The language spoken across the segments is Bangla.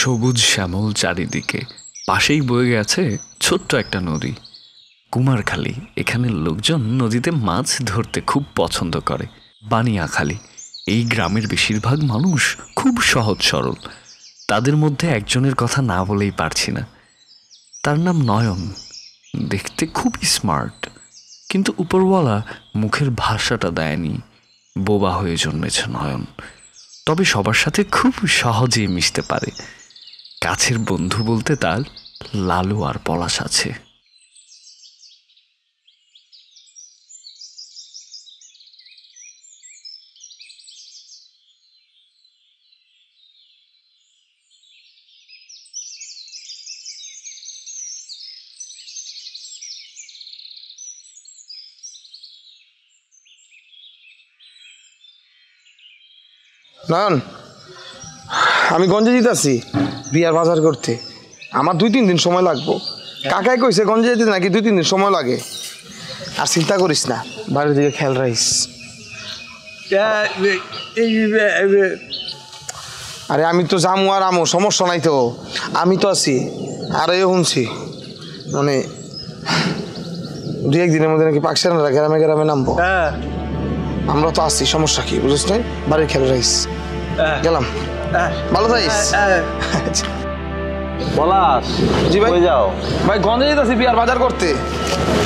সবুজ শ্যামল চারিদিকে, পাশেই বয়ে গেছে ছোট্ট একটা নদী কুমারখালী। এখানের লোকজন নদীতে মাছ ধরতে খুব পছন্দ করে। বানিয়াখালী, এই গ্রামের বেশিরভাগ মানুষ খুব সহজ সরল। তাদের মধ্যে একজনের কথা না বলেই পারছি না। তার নাম নয়ন। দেখতে খুব স্মার্ট, কিন্তু উপরওয়ালা মুখের ভাষাটা দেয়নি। বোবা হয়ে জন্মেছে নয়ন, তবে সবার সাথে খুব সহজেই মিশতে পারে। কাছের বন্ধু বলতে তার লালু আর পলাশ আছে। নয়ন, আমি গঞ্জে যেতেছি বিয়ার বাজার করতে। আমার 2-3 দিন সময় লাগবো। কাকাই কইছে গঞ্জে যেতে নাকি 2-3 দিন সময় লাগে। আর চিন্তা করিস না, বাড়ির দিকে খেয়াল রাখিস। আরে আমি তো যামু আর আমো, সমস্যা নাই তো, আমি তো আছি। আর এও শুনছি মানে 2-1 দিনের মধ্যে নাকি পাকশানরা গ্রামে গ্রামে নামবো। আমরা তো আছি, সমস্যা কি বুঝিস না? বাড়ির খেয়াল রাখিস। গেলাম, ভালো থাকিস। পলাশ, জি ভাই। কই যাও? ভাই গঞ্জে যেতেছি বিয়ার বাজার করতে।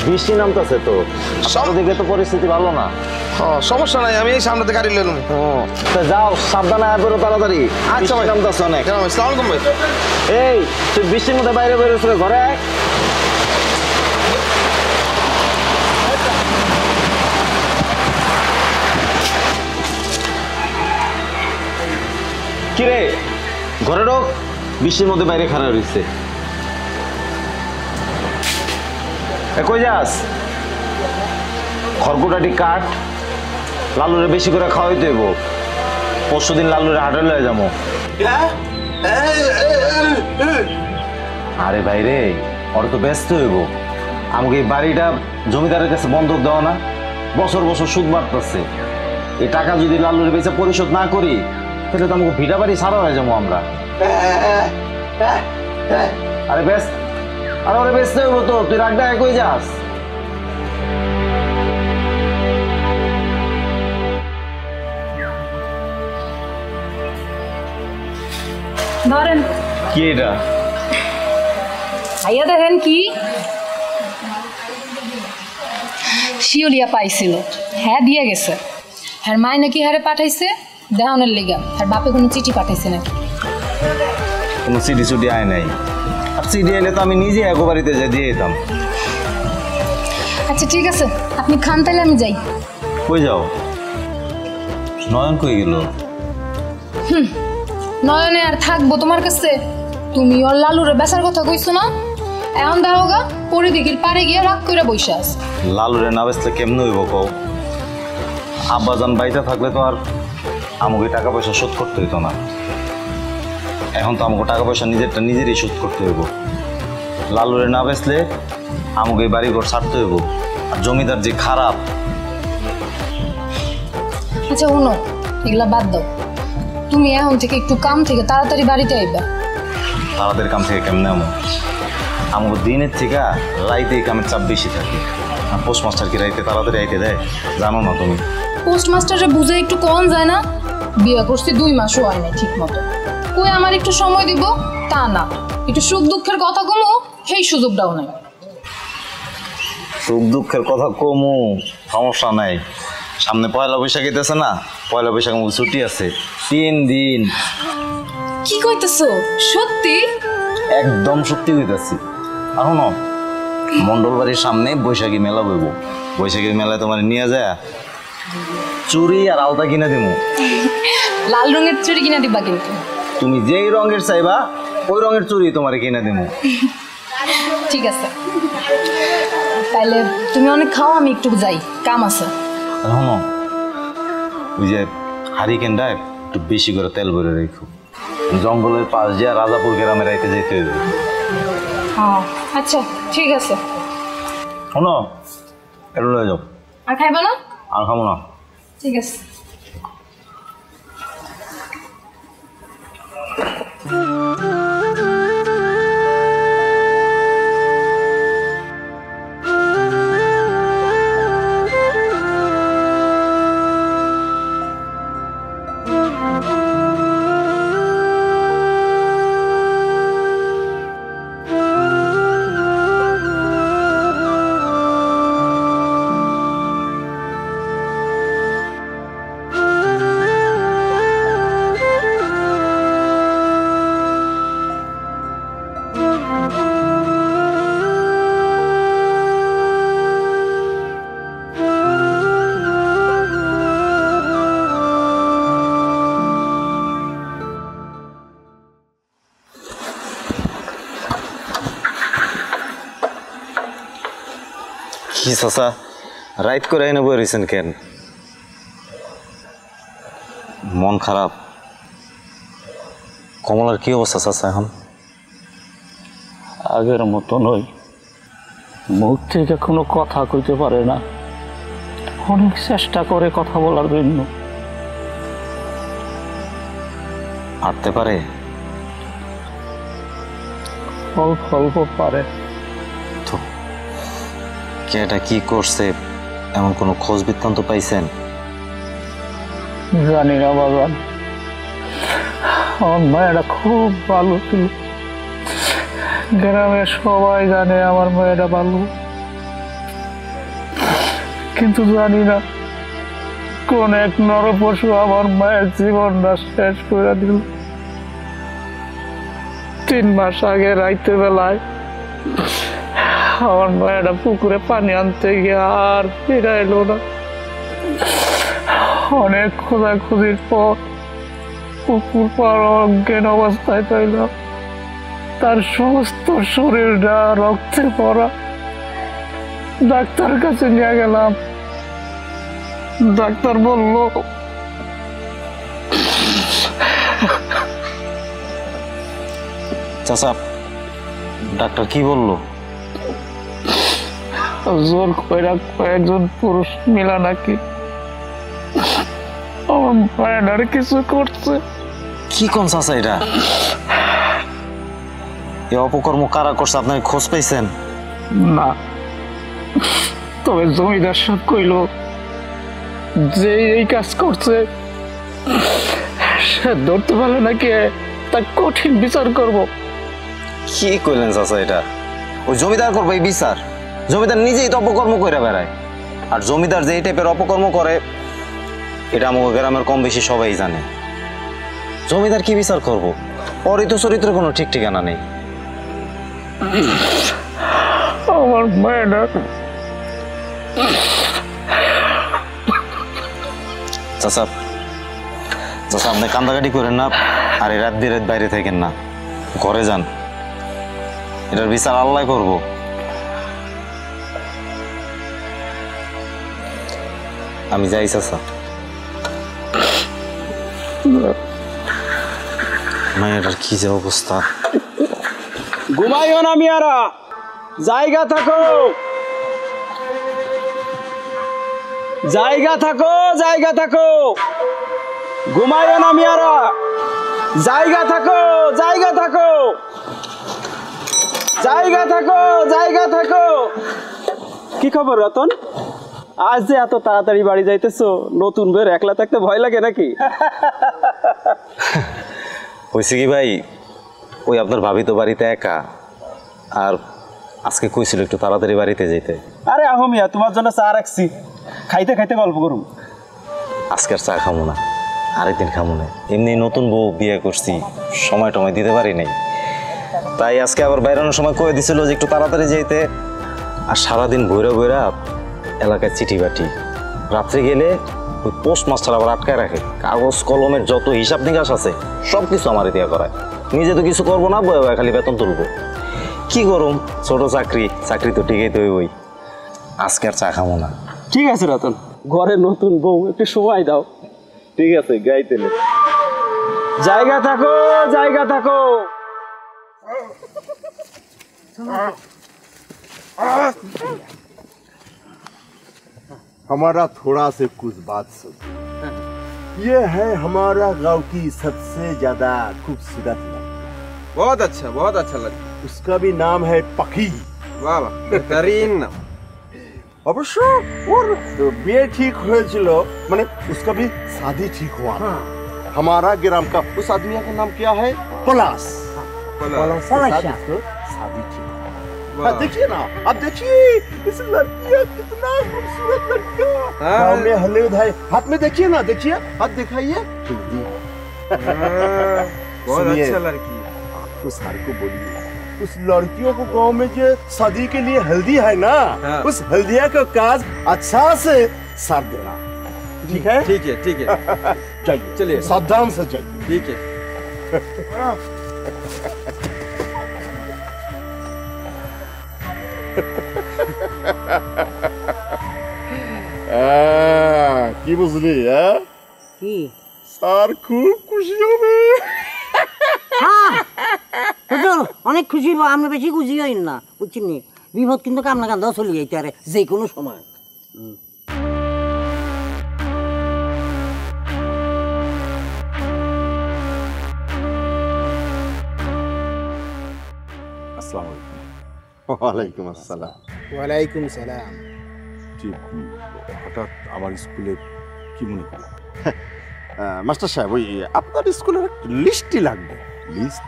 বৃষ্টি নামতেছে তো, সব দিকে তো পরিস্থিতি ভালো না। সমস্যা নাই, আমি এই সামনেতে গাড়ি লেলুম। যাও, সাবধানে আর বেরো তাড়াতাড়ি। আচ্ছা ভাই, নামতেছে অনেক। আসসালামু আলাইকুম ভাই। এই তুই বৃষ্টির মধ্যে বাইরে বেরোস ঘরে আয়। কিরে ঘরে ঢোক, বৃষ্টির মধ্যে বাইরে খাড়া রয়েছে। কই যাস? খড়কুটাটি কাঠ, লালুরে বেশি করে খাওয়াই তৈব। পরশুদিন লালুরে হাটে লয়ে যাবো। আরে ভাই রে, ওরা তো ব্যস্ত হইব। আমাকে এই বাড়িটা জমিদারের কাছে বন্ধক দেওয়া না, বছর বছর সুদ বাড়তেছে। এই টাকা যদি লালুরে বেঁচে পরিশোধ না করি, তাহলে তো আমাকে ভিটা বাড়ি ছাড়া হয়ে যাবো আমরা। আরে ব্যস্ত, আরে ওরে ব্যস্ত হইব তো, তুই রাগ ডাকে কই যাস? ধরেন কি এটা? ভাইয়া দেখেন কি শিওলিয়া পাইছিল, হ্যাঁ দিয়ে গেছে। হ্যাঁ মায় নাকি হারে পাঠাইছে দেওয়ানের লিগা। আর বাপে কোনো চিঠি পাঠাইছে নাকি? কোনো চিঠি চুটি আয় নাই। আর চিঠি এলে তো আমি নিজে এক বাড়িতে যাই দিয়ে যেতাম। আচ্ছা ঠিক আছে, আপনি খান, তাহলে আমি যাই। কই যাও? নয়ন কই গেল? নয়নে আর থাকবো তোমার কাছে? তুমি ওর লালুরে বেচার কথা কইছো না? এখন দাও গা, পরিদিঘির পারে গিয়ে রাগ করে বসে আস। লালুরে না বেচলে কেমন হইব কও? আব্বাজান বাড়িতে থাকলে তো আর আমাকে টাকা পয়সা শোধ করতে হইতো না। এখন তো আমাকে টাকা পয়সা নিজেরটা নিজেরই শোধ করতে হইব। লালুরে না বেচলে আমাকে এই বাড়িঘর ছাড়তে হইব। আর জমিদার যে খারাপ। আচ্ছা শুনো, এগুলা বাদ দাও। তুমি এখন থেকে একটু কাম থেকে তাড়াতাড়ি বাড়িতে আইবা। তাদের কাম থেকে কেমনে আমাকে দিনের থেকে রাইতে কামের চাপ বেশি থাকে। আর পোস্টমাস্টার কি রাইতে তাড়াতাড়ি আইতে দেয় জানো না তুমি? পোস্টমাস্টারে বুঝে একটু কম যায় না? বিয়ে করছি 2 মাসও হয় না ঠিক মতো। কই আমার একটু সময় দিব তা না, একটু সুখ দুঃখের কথা কমো সেই সুযোগটাও নাই। সুখ দুঃখের কথা কমু, সমস্যা নাই। সামনে পয়লা বৈশাখ এতেছে না, পয়লা বৈশাখ ছুটি আছে 3 দিন। কি কইতেছো সত্যি? একদম সত্যি কইতাছি। এখন মন্ডল বাড়ির সামনে বৈশাখী মেলা বইব। বৈশাখী মেলায় তোমার নিয়ে যায় চুড়ি আর আলতা কিনে দিমু। লাল রঙের চুড়ি কিনে দিবা কিন্তু? তুমি যেই রঙের চাইবা ওই রঙের চুড়ি তোমার কিনে দিমু। ঠিক আছে, তাহলে তুমি অনেক খাও, আমি একটু যাই, কাম আছে। এখন ওই যে হারিকেনটা একটু বেশি করে তেল ভরে রেখো। জঙ্গলের পাশ দিয়ে রাজাপুর গ্রামে রাইতে যেতে হইবে। আচ্ছা ঠিক আছে। শোনো, এটা লয়ে যাও। আর খাইবা না? আর খাবো না। ঠিক আছে। কি চাচা রাইট করে এনে বই রয়েছেন কেন? মন খারাপ? কমলার কি অবস্থা চাচা এখন? আগের মতো নয়, মুখ থেকে কোনো কথা কইতে পারে না। অনেক চেষ্টা করে কথা বলার জন্য। হাঁটতে পারে? অল্প অল্প পারে। তো কে এটা কি করছে এমন কোনো খোঁজ বৃত্তান্ত পাইছেন? জানি না বাগান, আমার মায়েরা খুব ভালো ছিল। গ্রামের সবাই জানে আমার মায়েরা ভালো, কিন্তু জানি না কোন এক নরপশু আমার মায়ের জীবনটা শেষ করে দিল। 3 মাস আগে রাইতে বেলায় আমার মায়েরা পুকুরে পানি আনতে গিয়ে আর ফিরে এলো না। অনেক খোঁজাখুঁজির পর পুকুর পার অজ্ঞান অবস্থায় পাইলাম। তার সমস্ত শরীরটা রক্তে ভরা। ডাক্তার কাছে নিয়ে গেলাম, ডাক্তার বলল চাচা ডাক্তার কি বললো? জোর কইরা কয়েকজন পুরুষ মিলা নাকি আমার মায়ের কিছু করছে। কি কোন চাচা এটা? এই অপকর্ম কারা করছে আপনার খোঁজ পাইছেন? না, তবে জমিদার সাহেব কইল যে এই কাজ করছে সে ধরতে পারলে নাকি তার কঠিন বিচার করব। কি কইলেন চাচা এটা? ওই জমিদার করবে এই বিচার? জমিদার নিজেই তো অপকর্ম করে বেড়ায়। আর জমিদার যে এই টাইপের অপকর্ম করে এটা আমার গ্রামের কম বেশি সবাই জানে। জমিদার কি বিচার করব? ওরই তো চরিত্রের কোনো ঠিক ঠিকানা নেই। আমার মায়ের চাচা চাচা আপনি কান্দাকাটি করেন না, আর এই রাত বিরাত বাইরে থাকেন না, ঘরে যান। এটার বিচার আল্লাহ করব। আমি যাই চাচা। মায়ের কি যে অবস্থা। ঘুমাইও না মিয়ারা, জায়গা থাকো, জায়গা থাকো, জায়গা থাকো। ঘুমাইও না মিয়ারা, জায়গা থাকো, জায়গা থাকো, জায়গা থাকো, জায়গা থাকো। কি খবর রতন? আজ যে এত তাড়াতাড়ি বাড়ি যাইতেছো? নতুন বের একলা থাকতে ভয় লাগে নাকি? হয়েছে কি ভাই, ওই আপনার ভাবি তো বাড়িতে একা, আর আজকে কইছিল একটু তাড়াতাড়ি বাড়িতে যেতে। আরে আহো মিয়া, তোমার জন্য চা রাখছি, খাইতে খাইতে গল্প করুম। আজকের চা খামো না, আরেকদিন খামো না। এমনি নতুন বউ বিয়ে করছি, সময় টময় দিতে পারি নাই, তাই আজকে আবার বাইরানোর সময় কয়ে দিছিল যে একটু তাড়াতাড়ি যেতে। আর সারাদিন বইরা বইরা এলাকায় চিঠি বাটি, রাত্রে গেলে ওই পোস্ট মাস্টার আবার আটকায় রাখে। কাগজ কলমের যত হিসাব নিকাশ আছে সব কিছু আমার দিয়া করায়। নিজে তো কিছু করবো না, বয়ে বয়ে খালি বেতন তুলবো। কি করুম, ছোট চাকরি, চাকরি তো ঠিকই তো ওই। আজকে আর চা খামো না। ঠিক আছে রতন, ঘরে নতুন বউ, একটু সময় দাও। ঠিক আছে, গাইতে জায়গা থাকো, জায়গা থাকো। हमारा थोड़ा से कुछ बात सुन। ये है हमारा गांव की सबसे ज्यादा खूबसूरत लड़की। बहुत अच्छा लगा। उसका भी नाम है पखी। वाह वाह, बेहतरीन नाम। অবশ্য ওর বিয়ে ঠিক হয়েছিল, মানে उसका भी शादी ठीक हुआ। हमारा ग्राम का उस आदमी का नाम क्या है? पलाश। पलाश शादी ठीक। हाँ, देखिए ना, अब देखिए इस लड़की है, कितना खूबसूरत लड़का। गाँव में हल्ले उधाए, हाथ में देखिए ना, देखिए हाथ दिखाइए। बहुत अच्छा लड़की। आप तो सर को बोलिए, उस लड़कियों को गांव में जो शादी के लिए हल्दी है ना, उस हल्दिया का काज अच्छा से साथ देना। ठीक है? ठीक है, ठीक है। चलिए, चलिए। सावधान से चलिए। ठीक है। Ha ha ha ha. কি বুঝলি? হ্যাঁ, কি স্যার খুব খুশি হবে। অনেক খুশি হইব, আমরা বেশি খুশি হই না, বুঝছেন? বিপদ কিন্তু কামনা কান্দাও চলে যাইতে পারে যে কোনো সময়। আসসালামু আলাইকুম। ওয়ালাইকুম আসসালাম। ওয়ালাইকুম সালাম। জি, হঠাৎ আমার স্কুলে কি মনে করলেন? মাস্টার সাহেব, ওই আপনার স্কুলের একটা লিস্টই লাগবে। লিস্ট?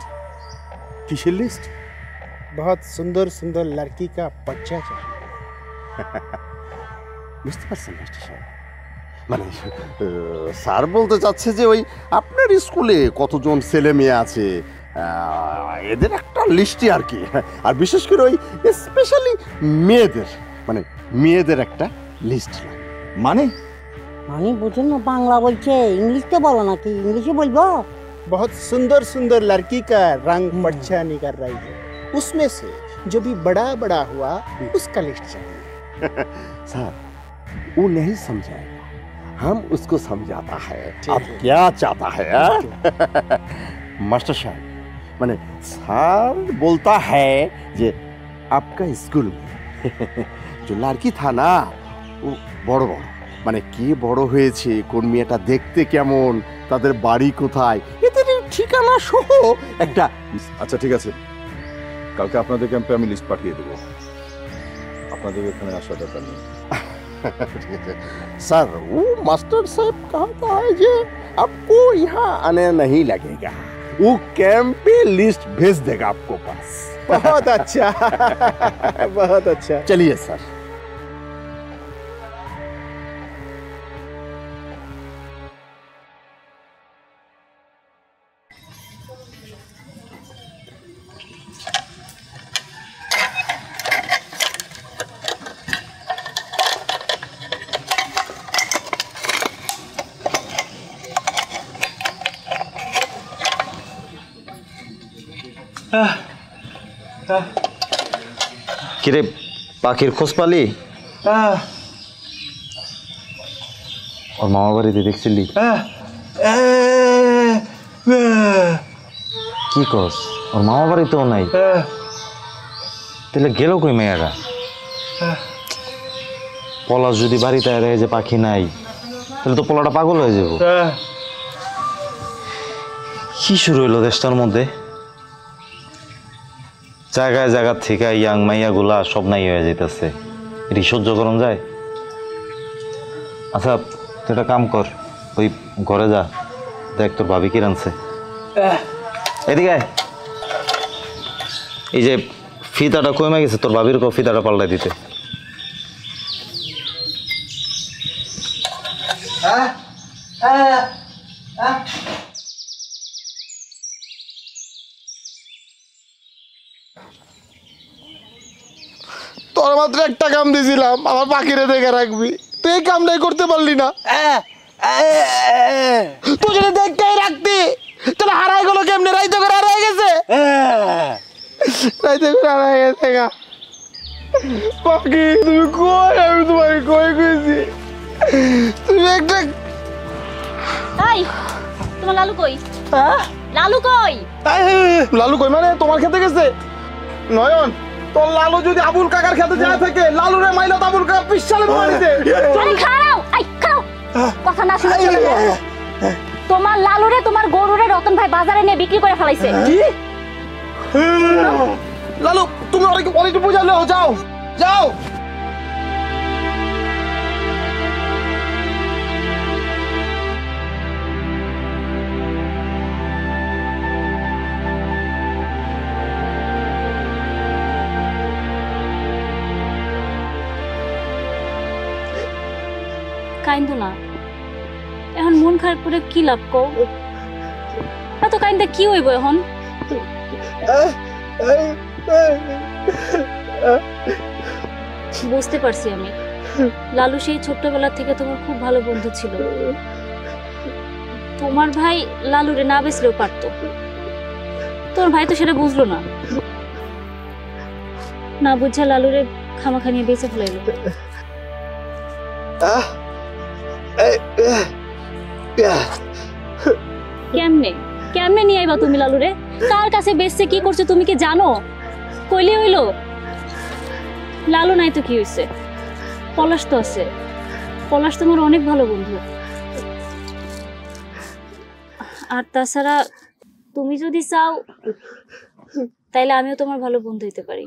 কিসের লিস্ট? बहुत सुंदर सुंदर लड़की का बच्चा चाहिए। বুঝতে পারছেন মাস্টার সাহেব? মানে স্যার বলতে চাচ্ছে যে ওই আপনার স্কুলে কতজন ছেলে মেয়ে আছে এদের একটা লিস্টই আর কি। আর বিশেষ করে ওই স্পেশালি মেয়েদের, মানে মেয়েদের একটা লিস্ট লাগে। মানে মানে বুঝুন না, বাংলা বলছে, ইংলিশে বলো নাকি? ইংলিশে বলবো। बहुत सुंदर सुंदर लड़की का रंग बच्चा निकल रही है, उसमें से जो भी बड़ा बड़ा हुआ उसका लिस्ट चाहिए। सर वो नहीं समझाएगा, हम उसको समझाता है अब क्या चाहता है। मास्टर साहब, माने सर बोलता है যে आपका स्कूल में जो लड़की था ना वो বড় বড়, মানে কে বড় হয়েছে, কোন মেয়েটা দেখতে কেমন, তাদের বাড়ি কোথায়, এদের ঠিকানা সহ একটা। আচ্ছা ঠিক আছে, কালকে আপনাদের ক্যাম্পে আমি লিস্ট পাঠিয়ে দেবো, আপনাদের এখানে আসার দরকার নেই। सर वो मास्टर साहब कहता है कि आपको यहाँ आने नहीं लगेगा, वो कैंप पे लिस्ट भेज देगा आपको पास। बहुत अच्छा बहुत अच्छा। चलिए सर। কিরে পাখির খোঁজ পালি? ওর মামা বাড়িতে দেখছিলি? কি কস? ওর মামা বাড়িতেও নাই? তাহলে গেল কই মেয়েরা? পলাশ যদি বাড়িতে আরে যে পাখি নাই, তাহলে তো পলাটা পাগল হয়ে যাব। কি শুরু হইলো দেশটার মধ্যে? জায়গায় জায়গা থেকে ইয়াং মাইয়া গুলা সব নাই হয়ে যাইতেছে, এটি সহ্য করন যায়? আচ্ছা তুই একটা কাম কর, ওই ঘরে যা, দেখ তোর ভাবি কি রানছে। এদিকে এই যে ফিতাটা কমে গেছে, তোর ভাবির ফিতাটা পাল্টাই দিতে। তোর মাত্র একটা কাম দিয়েছিলাম, আমার পাখিরে দেখে রাখবি, তুই এই কামটাই করতে পারলি না। তুই যদি দেখতেই রাখতি তাহলে হারাই গেলো কেমনে? রাইতে করে হারাই গেছে, রাইতে করে হারাই গেছে গা। পাখি তুমি কই? আমি তোমার কই কইছি? তুমি একটা এই তোমার লালু কই? লালু কই? লালু কই মানে তোমার খেতে গেছে? নয়ন, তোর লালু যদি আবুল কাকার খেতে যায় থাকে, লালু রে মাইলো আবুল কাকা পিছালে মারিতে। আরে খাও, এই খাও, কথা না শুনে চলে যাও। তোমার লালু রে তোমার গরু রে রতন ভাই বাজারে নিয়ে বিক্রি করে ফেলাইছে। কি? লালু তুমি অনেক বুঝালে, যাও যাও। কাইন্দো না, এখন মন খারাপ করে কি লাভ কও? এত কাইন্দা কি হইব এখন? বুঝতে পারছি আমি, লালু সেই ছোট্টবেলা থেকে তোমার খুব ভালো বন্ধু ছিল। তোমার ভাই লালুরে না বেচলেও পারতো, তোমার ভাই তো সেটা বুঝলো না, না বুঝা লালুরে খামাখা নিয়ে বেঁচে ফেলাইলো। কেমনে কেমনে নিয়ে আইবা তুমি লালুরে? কার কাছে বেচছে কি করছে তুমি কি জানো? কইলে হইলো? লালু নাই তো কি হইছে, পলাশ তো আছে। পলাশ তোমার অনেক ভালো বন্ধু। আর তাছাড়া তুমি যদি চাও তাইলে আমিও তোমার ভালো বন্ধু হইতে পারি।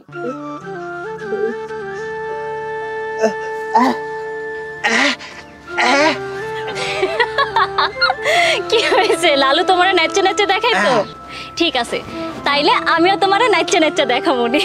কি হয়েছে? লালু তোমারে নাচতে নাচতে দেখাইতো? ঠিক আছে, তাইলে আমিও তোমারে নাচতে নাচতে দেখাবো নি।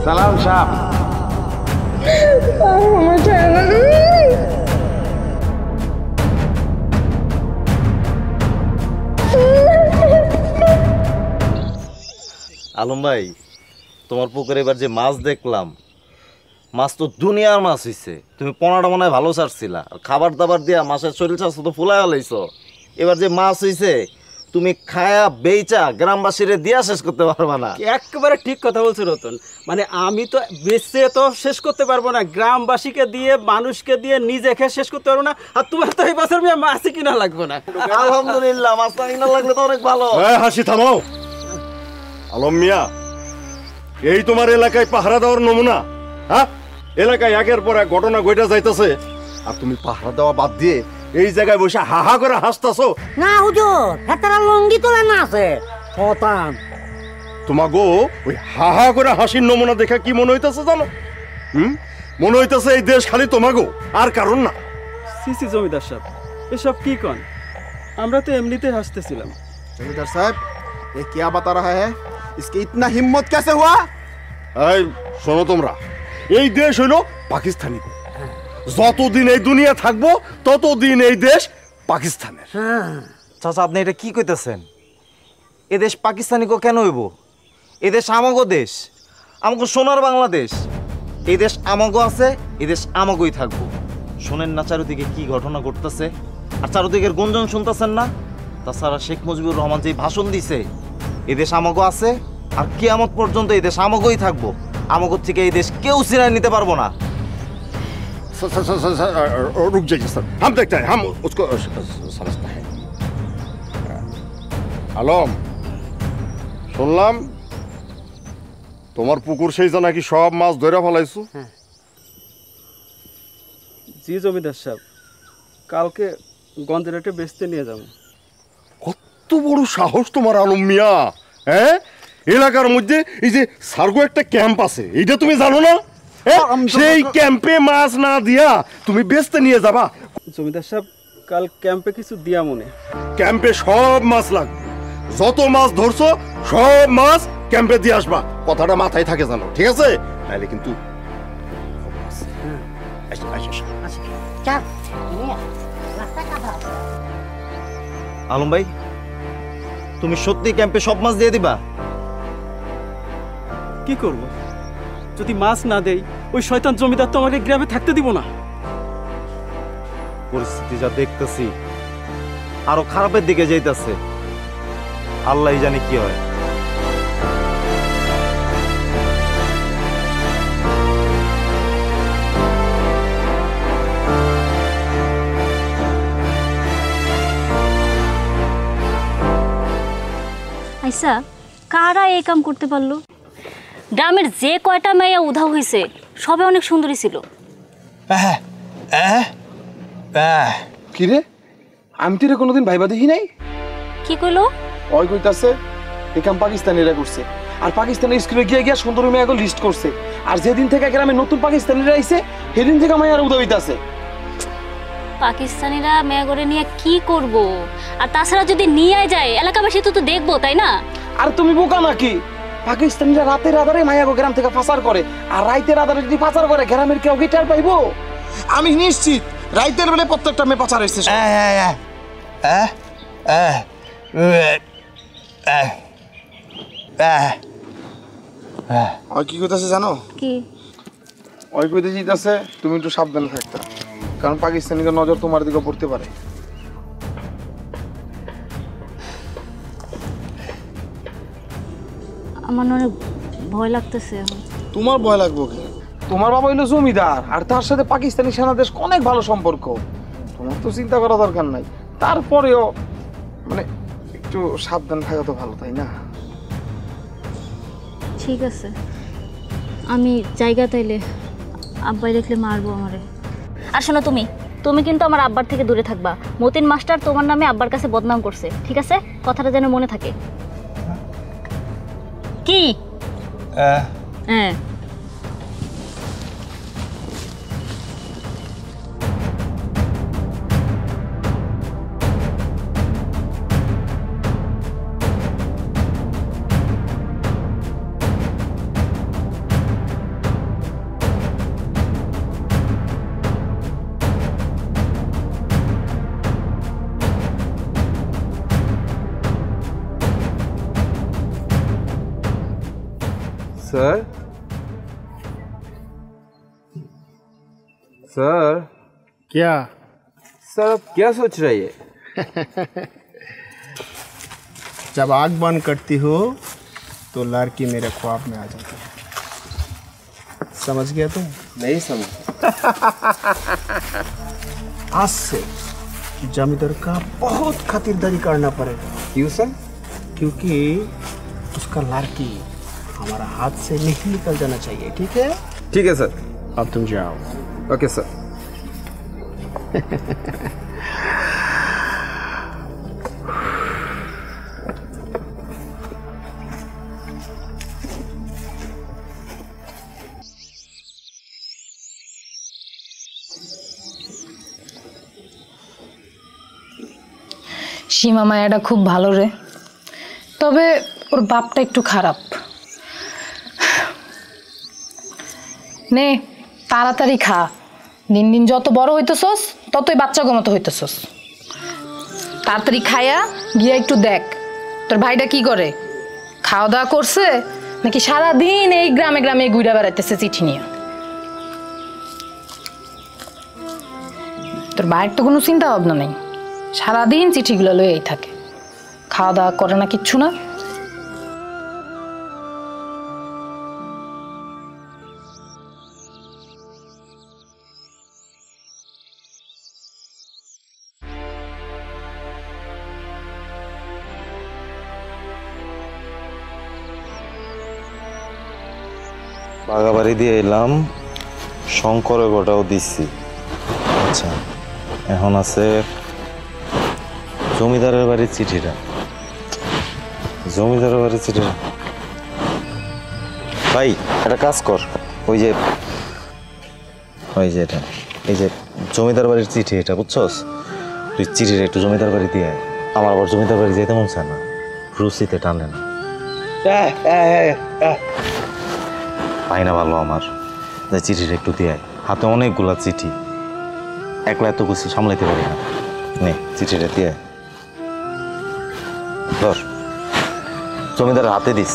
সালাম সাহেব। আলম ভাই, তোমার পুকুরে এবার যে মাছ দেখলাম, মাছ তো দুনিয়ার মাছ হইছে। তুমি পোনাটা মনে হয় ভালো ছাড়ছিলা, আর খাবার দাবার দিয়া মাছের শরীর স্বাস্থ্য তো ফুলাই হলাইছো। এবার যে মাছ হইছে তুমি খায়া বেচা গ্রামবাসীরে দিয়া শেষ করতে পারবা না। একেবারে ঠিক কথা বলছো রতন। মানে আমি তো বেচে তো শেষ করতে পারবো না, গ্রামবাসীকে দিয়ে মানুষকে দিয়ে নিজে খেয়ে শেষ করতে পারবো না। আর তোমার তো এই বছর মাছই কিনা লাগবে না। আলহামদুলিল্লাহ, মাছ কিনা লাগলে তো অনেক ভালো। হাসি থামাও। আলম মিয়া, এই তোমার এলাকায় পাহারা দেওয়ার নমুনা? হ্যাঁ, এলাকায় একের পর এক ঘটনা ঘটে যাইতেছে, আর তুমি পাহারা দেওয়া বাদ দিয়ে এই জায়গায় বসে হাহা করে হাসতাছো। না হুজুর, হেতারা লঙ্গি তোলা না আছে শতান। তোমাগো ওই হাহা করে হাসির নমুনা দেখে কি মনে হইতেছে জানো? মনে হইতেছে এই দেশ খালি তোমাগো, আর কারণ না। সিসি জমিদার সাহেব, এসব কি কন? আমরা তো এমনিতে হাসতেছিলাম। जमींदार साहब, ये क्या बता रहा है? इसकी इतना हिम्मत कैसे हुआ? এই শোনো তোমরা, এই দেশ হইল পাকিস্তানি। যতদিন এই দুনিয়া থাকবো ততদিন এই দেশ পাকিস্তানের। চাচা, আপনি এটা কি কইতেছেন? এ দেশ পাকিস্তানি কেন হইব? এ দেশ আমাগো দেশ, আমাগো সোনার বাংলাদেশ। এই দেশ আমাগো আছে, এই দেশ আমাগোই থাকবো। শোনেন না চারিদিকে কি ঘটনা ঘটতেছে, আর চারিদিকের গুঞ্জন শুনতেছেন না? তাছাড়া শেখ মুজিবুর রহমান যে ভাষণ দিছে, এই দেশ আমাগো আছে, আর কিয়ামত পর্যন্ত এই দেশ আমাগোই থাকবো। আমাগো থেকে এই দেশ কেউ ছিনায় নিতে পারবো না। रुक जाइए सर, हम देखते हैं, हम उसको समझते हैं। আলম, শুনলাম তোমার পুকুর সেই যে নাকি সব মাছ ধরে ফেলাইছো। জি জমিদার সাহেব, কালকে গঞ্জের হাটে বেচতে নিয়ে যাবো। কত বড় সাহস তোমার আলম মিয়া! হ্যাঁ, এলাকার মধ্যে এই যে সার্গো একটা ক্যাম্প আছে, এইটা তুমি জানো না? সেই ক্যাম্পে মাছ না দিয়া তুমি বেচতে নিয়ে যাবা? জমিদার সাহেব, কাল ক্যাম্পে কিছু দিয়া মনে। ক্যাম্পে সব মাছ লাগবে, যত মাছ ধরছো সব মাছ ক্যাম্পে দিয়ে আসবা। কথাটা মাথায় থাকে জানো, ঠিক আছে? নাইলে কিন্তু আলম ভাই, তুমি সত্যি ক্যাম্পে সব মাছ দিয়ে দিবা? কি করব? যদি মাছ না দেই, ওই শয়তান জমিদার তো আমাকে গ্রামে থাকতে দিব না। পরিস্থিতি যা দেখতেছি আরো খারাপের দিকে যাইতেছে। আল্লাহ জানে কি হয়। আচ্ছা কারা এই কাম করতে পারলো? গ্রামের যে কয়টা মেয়ে উধাও হয়েছে সবে অনেক সুন্দরী ছিল। কি রে, আমি তো কোনোদিন ভাইবা দেখি নাই। কি কইলো? ওই কইতাছে এই কাম পাকিস্তানিরা করছে, আর পাকিস্তানের স্কুলে গিয়ে গিয়া সুন্দরী মেয়েগুলো লিস্ট করছে, আর যেদিন থেকে গ্রামে নতুন পাকিস্তানিরা আইছে সেদিন থেকে মাইয়ার উদা হইতাছে। পাকিস্তানিরা মেয়েগরে নিয়ে কি করব? আর তাছাড়া যদি নিয়ে যায় এলাকাবাসী তো দেখবো, তাই না? আর তুমি বোকা নাকি? পাকিস্তানিরা রাতের আধারে মাইয়াগো গ্রাম থেকে পাচার করে, আর রাইতের আধারে যদি পাচার করে গ্রামের কেউ গিটার পাইবো? আমি নিশ্চিত রাইতের বেলা প্রত্যেকটা মেয়ে পাচার হয়েছে। ওই কি কইতাছে জানো? কি? ওই কইতে জিতাছে তুমি একটু সাবধানে থাকতে, কারণ পাকিস্তানিদের নজর তোমার দিকে পড়তে পারে। আমার অনেক ভয় লাগতেছে এখন। তোমার ভয় লাগবো কি? তোমার বাবা হইলো জমিদার, আর তার সাথে পাকিস্তানি সেনাদের অনেক ভালো সম্পর্ক। তোমার তো চিন্তা করা দরকার নাই, তারপরেও মানে একটু সাবধান থাকা তো ভালো, তাই না? ঠিক আছে, আমি জায়গা তাইলে আব্বাই দেখলে মারবো আমারে। আর শোনো, তুমি কিন্তু আমার আব্বার থেকে দূরে থাকবা। মতিন মাস্টার তোমার নামে আব্বার কাছে বদনাম করছে, ঠিক আছে? কথাটা যেন মনে থাকে। কি? হ্যাঁ। सर सर क्या? सर आप क्या सोच रहे हैं? जब आग बंद करती हो तो लड़की मेरे ख्वाब में आ जाती है। समझ गया तुम? नहीं समझ। आज से जमींदार का बहुत खातिरदारी करना पड़ेगा। क्यों सर? क्योंकि उसका लड़की हमारा हाथ से नहीं निकल जाना चाहिए, ठीक है? ठीक है सर। अब तुम जाओ। Okay sir. সীমা মায়াটা খুব ভালো রে, তবে ওর বাপটা একটু খারাপ। নে তাড়াতাড়ি খা, দিন দিন যত বড় হইতেছস ততই বাচ্চাগো মতো হইতেছস। তাড়াতাড়ি খাইয়া গিয়া একটু দেখ তোর ভাইটা কি করে, খাওয়া দাওয়া করছে নাকি সারাদিন এই গ্রামে গ্রামে ঘুরে বেড়াইতেছে চিঠি নিয়ে। তোর ভাইয়ের তো কোনো চিন্তা ভাবনা নেই, সারাদিন চিঠিগুলো লইয়াই থাকে, খাওয়া দাওয়া করে না কিচ্ছু না। বাগাবাড়ি দিয়ে এলাম, শঙ্করে গোটাও দিচ্ছি। আচ্ছা, এখন আছে জমিদারের বাড়ির চিঠিটা। জমিদারের বাড়ির চিঠিটা ভাই একটা কাজ কর, ওই যে এটা এই যে জমিদার বাড়ির চিঠি, এটা বুঝছস? তুই চিঠিটা একটু জমিদার বাড়ি দিয়ে, আমার আবার জমিদার বাড়ি যেতে মন চায় না, রুচিতে টানে না। পাই না ভালো আমার, যে চিঠিটা একটু দিয়ে, হাতে অনেকগুলা চিঠি, একলা এত কিছু সামলাইতে পারি না। নে চিঠিটা দিয়ে ধর, জমিদারের হাতে দিস।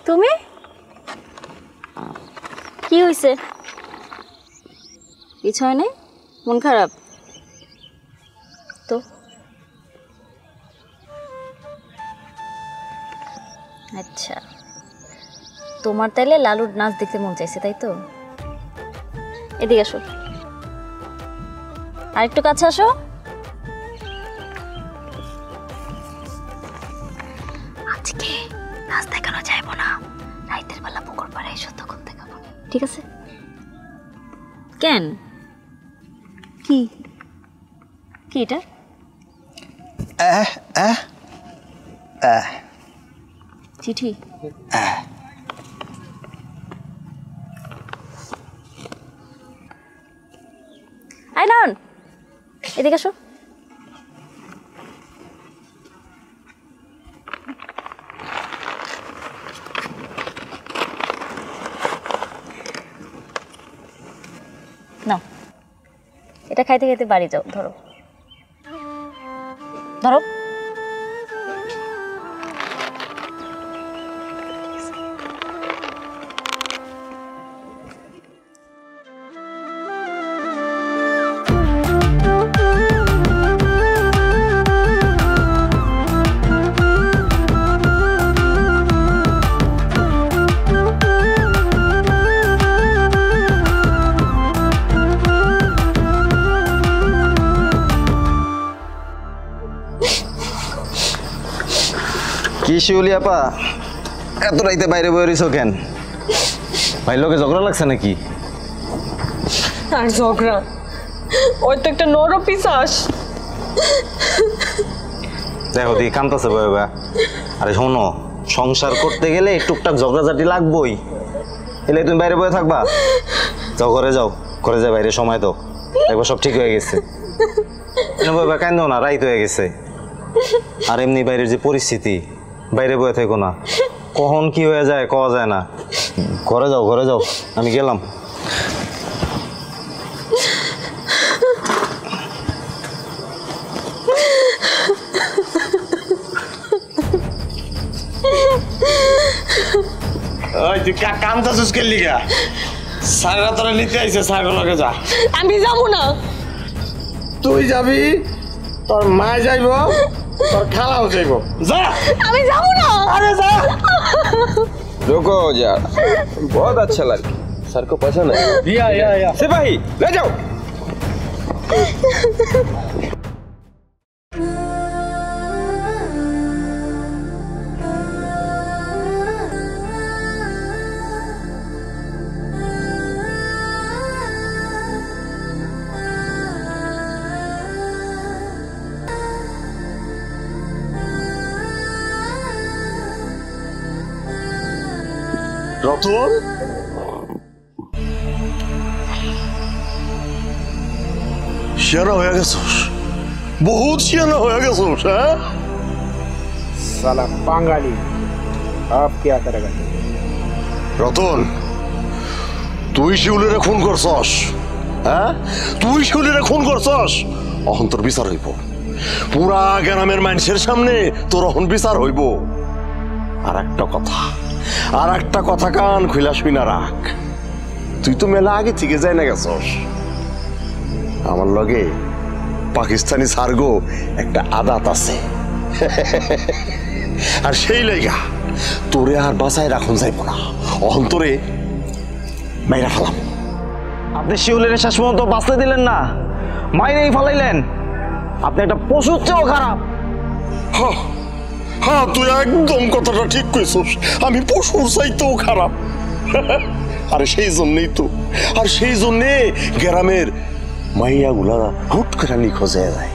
তুমি কি হয়েছে? কিছু হয় নাই? মন খারাপ তো? আচ্ছা, তোমার তাইলে লালুর নাচ দেখতে মন চাইছে, তাই তো? এদিকে আসো, আরেকটু কাছে আসো। আজকে নাচ দেখানো যাইব না, রাইতের বেলা পুকুর পাড়ে এসো, তখন দেখাবো, ঠিক আছে? কেন? কি কি এটা? চিঠি? আই নান, এদিকে আসো। নাও, এটা খাইতে খাইতে বাড়ি যাও। ধরো ধরো। কি শিউলি আপা, এত রাইতে বাইরে বয়ে রইছো কেন? ভাই লোকে ঝগড়া লাগছে নাকি? আর ঝগড়া, ওই তো একটা নরপিশাচ। দেখো দি কান্তাছে বয়ে বয়া। আরে শোনো, সংসার করতে গেলে টুকটাক ঝগড়াঝাটি লাগবই। এলে তুমি বাইরে বয়ে থাকবা? যাও ঘরে যাও, ঘরে যাও, বাইরে সময় দাও, দেখবো সব ঠিক হয়ে গেছে। বয়ে কান্দো না, রাইত হয়ে গেছে। আর এমনি বাইরের যে পরিস্থিতি, বাইরে বয়ে থেকো না, কখন কি হয়ে যায় কওয়া যায় না। ঘরে যাও, ঘরে যাও, আমি গেলাম। ওই তুই কান্তাছিস কে লিগা? সারা তোরা নিতে আইছে, সাগর লগে যা। আমি যাবো না। তুই যাবি, তোর মা যাইব, তোর খালাও যাইব। যা। আমি যাবো না। আরে যা। रुको यार, बहुत अच्छा लड़की, सर को पसंद है। या सिपाही ले जाओ। রতন, শিয়ানা হয়ে গেছোস, বহুত শিয়ানা হয়ে গেছোস। হ্যাঁ साला बांगाली, अब क्या करेगा? রতন, তুই শিউলিরে খুন করছস। হ্যাঁ, তুই শিউলিরে খুন করছস। অহন তোর বিচার হইব, পুরা গ্রামের মানুষের সামনে তোর অহন বিচার হইব। আর একটা কথা কান খুইলা শুইনা রাখ। তুই তো মেলা আগে থেকে যাই না গেছস। আমার লগে পাকিস্তানি সার্গো একটা আদাত আছে, আর সেই লাইগা তোরে আর বাঁচায় রাখুন যাইব না। অন্তরে মাইরা ফেলাম। আপনি শিউলের শেষ পর্যন্ত বাঁচতে দিলেন না, মাইরেই ফেলাইলেন। আপনি একটা পশুর চেয়েও খারাপ। হ্যাঁ, তুই একদম কথাটা ঠিক কইছস, আমি পশুর চাইতেও খারাপ। আরে সেই জন্যে গ্রামের মাইয়া গুলা হুট করে নিখোঁজ হয়ে যায়।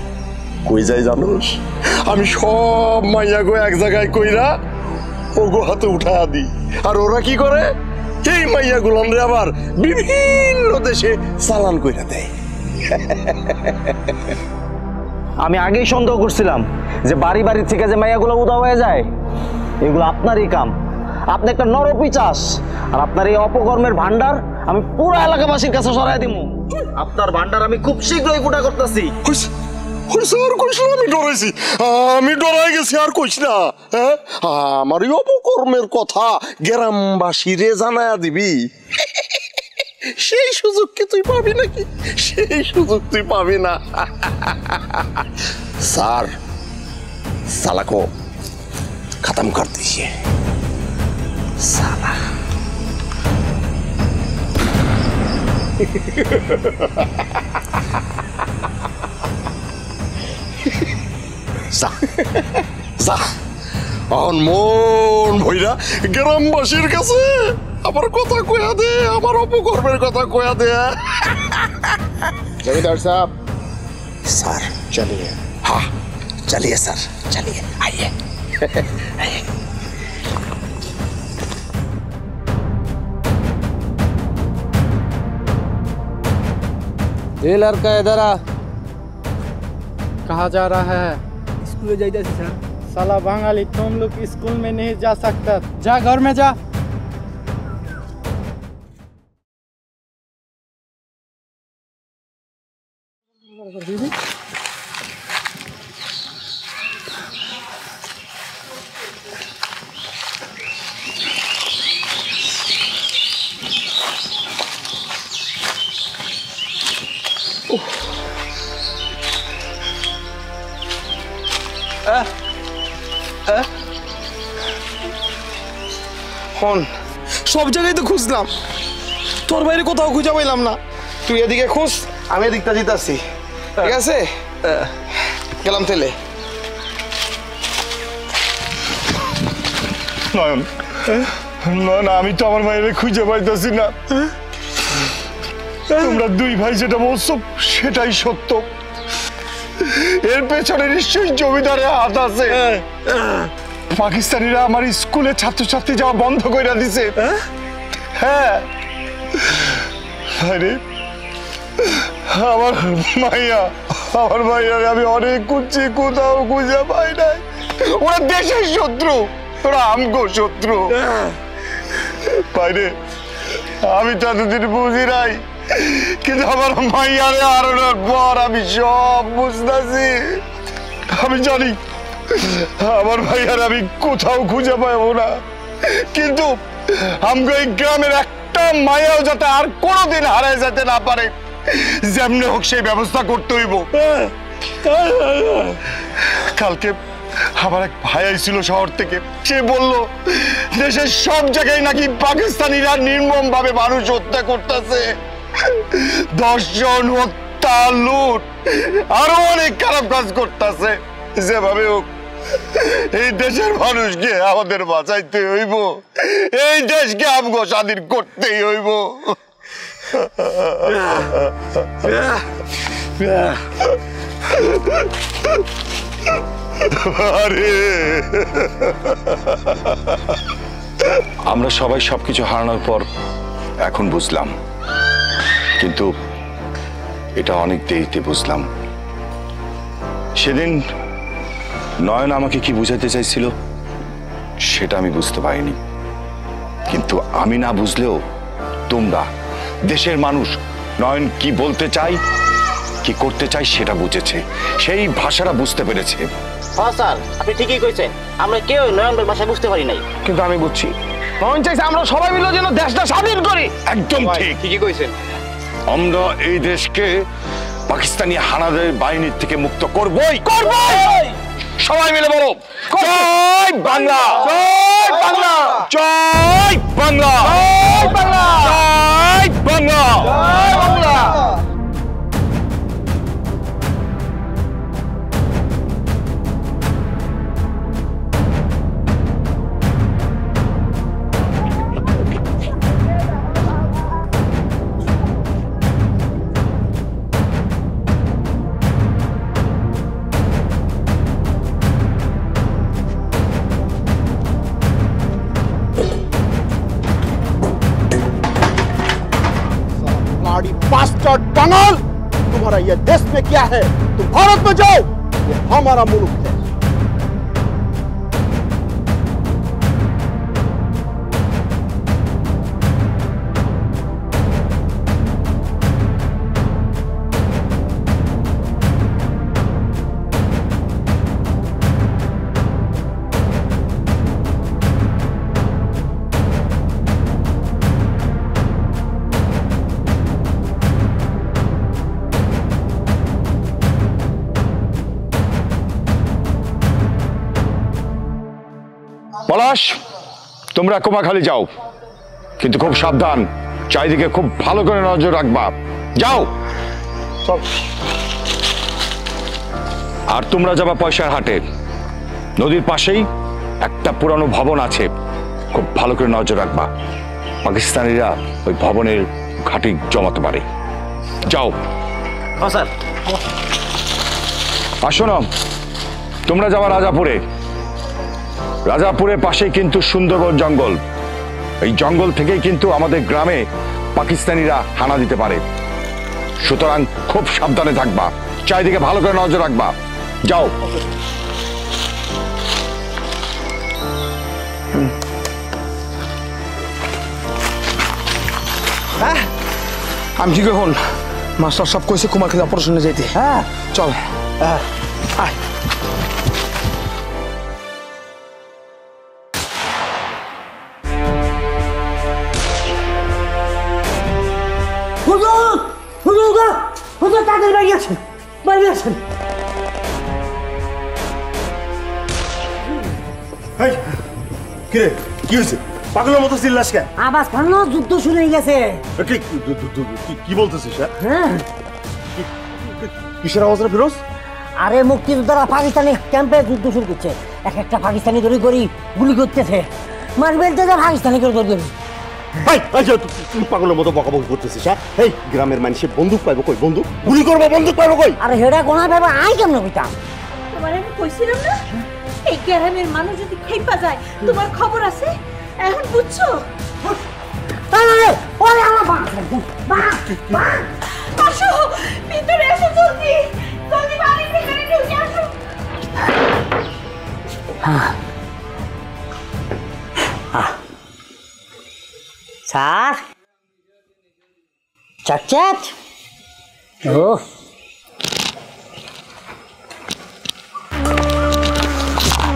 কই যায় জানোস? আমি সব মাইয়া গো এক জায়গায় কইরা ওগো হাতে উঠা দিই, আর ওরা কি করে? এই মাইয়া গুলানরে আবার বিভিন্ন দেশে চালান কইরা দেয়। আমি আগেই সন্দেহ করছিলাম যে বাড়ি বাড়ি থেকে যে মাইয়াগুলো উদা হয়ে যায়, এগুলো আপনারই কাম। আপনি একটা নরপিচাস, আর আপনার এই অপকর্মের ভান্ডার আমি পুরো এলাকাবাসীর কাছে সরাই দিব। আপনার ভান্ডার আমি খুব শীঘ্রই ফুটা করতেছি। আমি ডরাই গেছি, আর কইস না। হ্যাঁ, আমার এই অপকর্মের কথা গ্রামবাসীরে জানায়া দিবি। সেই সুযোগ কি তুই পাবি নাকি? সেই সুযোগ তুই পাবি না। স্যার साला को खत्म कर दीजिए साला। মন ভৈরা গ্রামবাসীর কাছে আমার কথা কয়া দে, আমার অপকর্মের কথা কয়া দে। जमींदार साहब सर चलिए। हाँ चलिए सर, चलिए आइए आइए। ये लड़का इधर आ। कहाँ जा रहा है? स्कूल जाइए सर। साला बंगाली, तुम लोग स्कूल में नहीं जा सकता, जा घर में जा। সব জায়গায় তো খুঁজলাম, তোর বাইরে কোথাও খুঁজে পাইলাম না। তুই এদিকে খুঁজ, আমি এদিকটা জিতাচ্ছি, ঠিক আছে? গেলাম তেলে। নয়ন, না আমি তো আমার মায়ের খুঁজে পাইতেছি না। তোমরা দুই ভাই যেটা বলছো সেটাই সত্য। এর পেছনে নিশ্চয়ই জমিদারের হাত আছে। পাকিস্তানিরা আমার স্কুলে ছাত্রছাত্রী যাওয়া বন্ধ করে দিছে। হ্যাঁ আরে আমার মাইয়া আমি অনেক খুঁজছি, কোথাও খুঁজে পাই নাই। ওরা দেশের শত্রু, ওরা আমগো শত্রু। বাইরে আমি তো এতদিন বুঝি নাই, কিন্তু আমার মাইয়ারে হারানোর পর আমি সব বুঝতেছি। আমি জানি আমার ভাইয়ার আমি কোথাও খুঁজে পাবো না, কিন্তু আমগো এই গ্রামের একটা মায়াও যাতে আর কোনোদিন হারায় যেতে না পারে, যেমনি হোক সেই ব্যবস্থা করতে হইব। কালকে আমার এক ভাই আইছিল শহর থেকে, সে বলল দেশের সব জায়গায় নাকি পাকিস্তানিরা নির্মম ভাবে মানুষ হত্যা করতেছে, দর্শন, হত্যা, লুট, আরো অনেক খারাপ কাজ করতেছে। যেভাবে হোক এই দেশের মানুষকে আমাদের বাঁচাইতে হইব, এই দেশকে আমগো স্বাধীন করতেই হইব। আমরা সবাই সবকিছু হারানোর পর এখন বুঝলাম, কিন্তু এটা অনেক দেরিতে বুঝলাম। সেদিন নয়ন আমাকে কি বুঝাতে চাইছিল সেটা আমি বুঝতে পারিনি, কিন্তু আমি না বুঝলেও তোমরা দেশের মানুষ নয়ন কি বলতে চাই, কি করতে চাই সেটা বুঝেছে, সেই ভাষাটা বুঝতে পেরেছে। হ্যাঁ স্যার, আপনি ঠিকই কইছেন, আমরা কেউ নয়নের ভাষা বুঝতে পারি নাই, কিন্তু আমি বুঝছি। নয়ন চাইছে আমরা সবাই মিলে যেন দেশটা স্বাধীন করি। একদম ঠিক, ঠিকই কইছেন। আমরা এই দেশকে পাকিস্তানি হানাদার বাহিনীর থেকে মুক্ত করবই। সবাই মিলে বলো, জয় বাংলা, জয় বাংলা, জয় বাংলা, জয় বাংলা, জয় বাংলা, জয় বাংলা। बास्टर्ड बंगाल, तुम्हारा ये देश में क्या है? तुम भारत में जाओ, ये हमारा मुल्क है। পলাশ, তোমরা কুমাখালী যাও, কিন্তু খুব সাবধান, চারিদিকে খুব ভালো করে নজর রাখবা। যাও। আর তোমরা যাবা পয়সার হাটে, নদীর পাশেই একটা পুরানো ভবন আছে, খুব ভালো করে নজর রাখবা। পাকিস্তানিরা ওই ভবনের ঘাঁটি জমাতে পারে। যাও। স্যার। আসো না, তোমরা যাবা রাজাপুরে। রাজাপুরের পাশেই কিন্তু সুন্দরবন জঙ্গল, এই জঙ্গল থেকেই কিন্তু আমাদের গ্রামে পাকিস্তানিরা হানা দিতে পারে। সুতরাং খুব সাবধানে থাকবা, চারিদিকে ভালো করে নজর রাখবা। যাও। আমি ঠিক হন মাস্টার সব কইছে কুমারখালী অপারেশনে যাইতে। হ্যাঁ চল। আয়। হুজুর হুজুর হুজুর তাদের বাড়ি আছেন, বাড়ি আছেন। কিরে কি হয়েছে? পাগলের মতো চিল্লাস কেন? আবাস ফানো যুদ্ধ শুরু হয়ে গেছে। কি বলতেছিস? হ্যাঁ কিসের আওয়াজ রে ফিরোজ? আরে মুক্তিযোদ্ধারা পাকিস্তানি ক্যাম্পে যুদ্ধ শুরু করছে। এক একটা পাকিস্তানি ধরে করি গুলি করতেছে, মারবেল থেকে পাকিস্তানি করে ধরবে। তুই পাগলের মতো বকাবকি করতেছিস? এই গ্রামের মানুষে বন্দুক পাইবো কই? বন্দুক গুলি করবো, বন্দুক পাইবো কই? আরে হেডা কোনা পাইবো আই কেমন কইতাম? তোমার আমি কইছিলাম না এই গ্রামের মানুষ যদি খেপা যায় তোমার খবর আছে, এখন বুঝছো? আরে ওরে আমার আসো ভিতরে এসো, জলদি জলদি বাড়ির ভিতরে ঢুকে আসো। স্যার চাচাত ও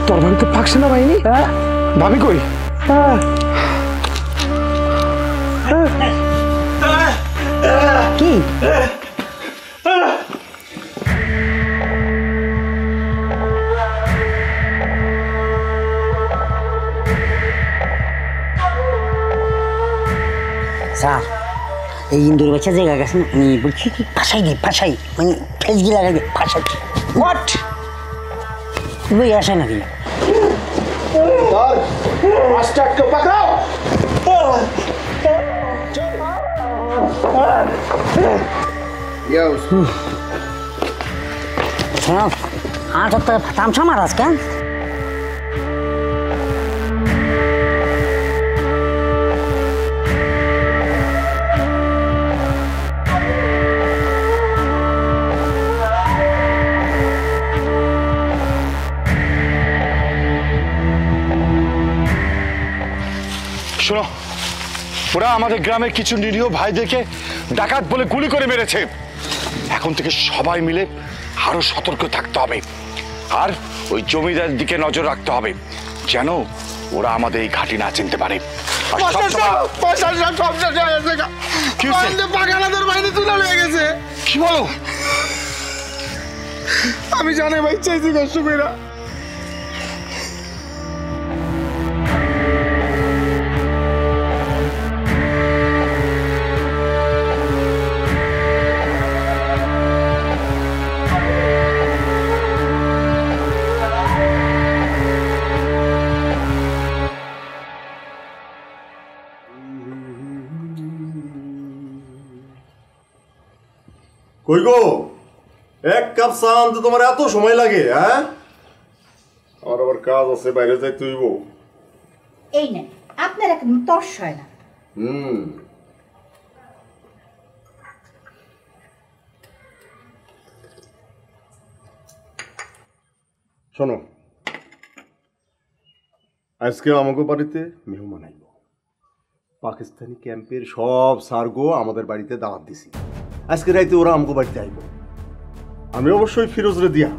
তোর বাড়িতে পাকছে না বাহিনী? ভাবি কই? কি স্যার এই ইন্দুর বাচ্চা জায়গা গেছেন, আমি বলছি কি ফাঁসাই মানে ফেসগি লাগাই দে ফাঁসাই। হোয়াট লই আসে নাকি? শোনো আর তো তামসা মারাজ কেন? শোনো, ওরা আমাদের গ্রামের কিছু নিরীহ ভাইদেরকে ডাকাত বলে গুলি করে মেরেছে। এখন থেকে সবাই মিলে আরো সতর্ক থাকতে হবে, আর ওই জমিদারের দিকে নজর রাখতে হবে যেন ওরা আমাদের এই ঘাঁটি না চিনতে পারে। কি বলো? আমি জানি ভাই চাইছি কষ্ট করে। কই গো, এক কাপ চা আনতে তোমার এত সময় লাগে? হ্যাঁ, আমার আবার কাজ আছে, বাইরে যাই তুইব। এই নেন, আপনার একদম তর্স হয় না। শোনো, আজকে আমাকে বাড়িতে মেহমান আইব। পাকিস্তানি ক্যাম্পের সব সার্গো আমাদের বাড়িতে দাওয়াত দিছি। আজকে রাইতে ওরা আমাকে বাড়িতে আইব। আমি অবশ্যই ফিরোজরে দিয়া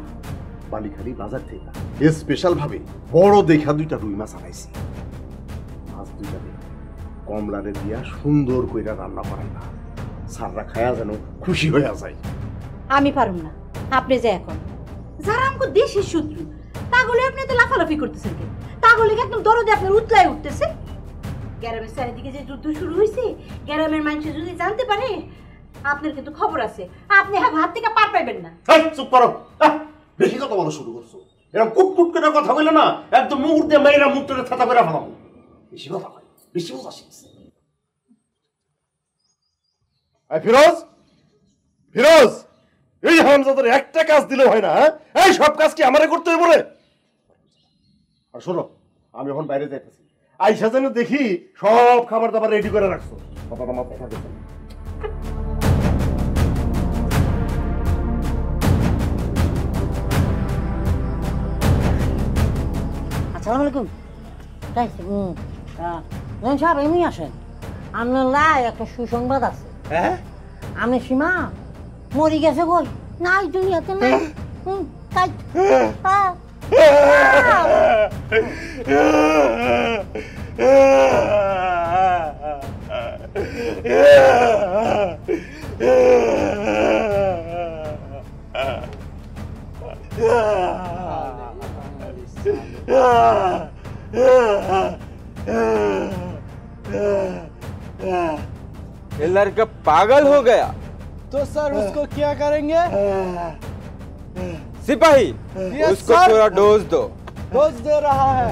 বালিখালি বাজার থেকে স্পেশাল ভাবে বড় দেখা 2টা রুই মাছ আনাইছি। মাছ 2টা কমলারে দিয়া সুন্দর কইরা রান্না করাইবা, সাররা খায়া যেন খুশি হইয়া যায়। আমি পারুম না, আপনি যে এখন যারা আমাকে দেশের শত্রু তাগুলো আপনি তো লাফালাফি করতেছেন, তা পাগল একদম দরদে আপনার উতলায় উঠতেছে। গ্রামের চারিদিকে যে যুদ্ধ শুরু হয়েছে, গ্রামের মানুষ যদি জানতে পারে আপনার কিন্তু খবর আছে, আপনি হাত থেকে পার পাইবেন না। চুপ করো, বেশি কথা বলা শুরু করছো। এরকম কুটকুট করে কথা বলে না একদম মুহূর্তে মেয়েরা মুখটা ছাতা করে ফেলাবো। বেশি কথা হয়, বেশি কথা শিখছে। ফিরোজ, ফিরোজ, এই হারামজাদার একটা কাজ দিলে হয় না? এই সব কাজ কি আমারে করতে হবে বলে? আর শোনো, আমি এখন বাইরে যাইতেছি, আইসা যেন দেখি সব খাবার দাবার রেডি করে রাখছো। কথাটা মাথায় থাকে। আসসালামু আলাইকুম। সাহেব এমনি আসেন, আপনার লাই একটা সুসংবাদ আছে। হ্যাঁ, আমি সীমা মরি গেছে কই? নাই দুনিয়াতে নাই। তাই ये लड़का पागल हो गया। तो सर उसको क्या करेंगे? सिपाही, उसको थोड़ा डोज दो। डोज दे रहा है।